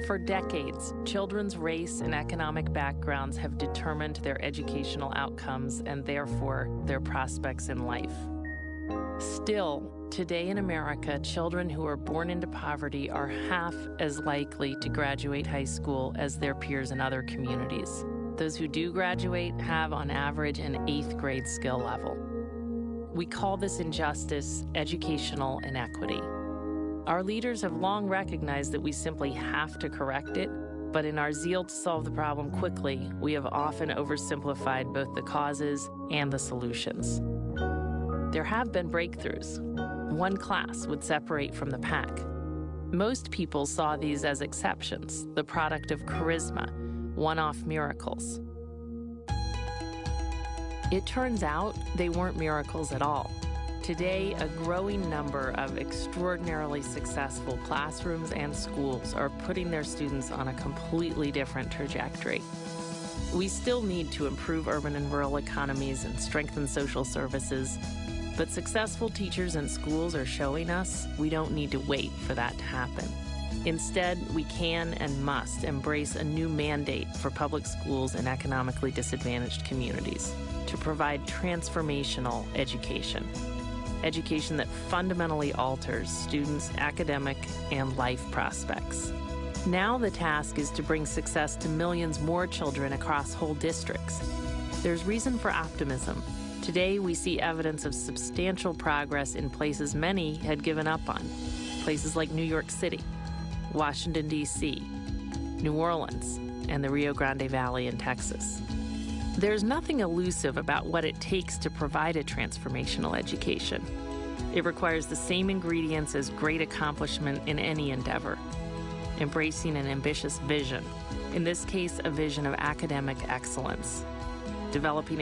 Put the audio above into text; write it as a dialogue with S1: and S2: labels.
S1: For decades, children's race and economic backgrounds have determined their educational outcomes and therefore their prospects in life. Still, today in America, children who are born into poverty are half as likely to graduate high school as their peers in other communities. Those who do graduate have, on average, an 8th grade skill level. We call this injustice educational inequity. Our leaders have long recognized that we simply have to correct it, but in our zeal to solve the problem quickly, we have often oversimplified both the causes and the solutions. There have been breakthroughs. One class would separate from the pack. Most people saw these as exceptions, the product of charisma, one-off miracles. It turns out they weren't miracles at all. Today, a growing number of extraordinarily successful classrooms and schools are putting their students on a completely different trajectory. We still need to improve urban and rural economies and strengthen social services, but successful teachers and schools are showing us we don't need to wait for that to happen. Instead, we can and must embrace a new mandate for public schools in economically disadvantaged communities to provide transformational education. Education that fundamentally alters students' academic and life prospects. Now the task is to bring success to millions more children across whole districts. There's reason for optimism. Today we see evidence of substantial progress in places many had given up on. Places like New York City, Washington, D.C., New Orleans, and the Rio Grande Valley in Texas. There's nothing elusive about what it takes to provide a transformational education. It requires the same ingredients as great accomplishment in any endeavor. Embracing an ambitious vision, in this case, a vision of academic excellence. Developing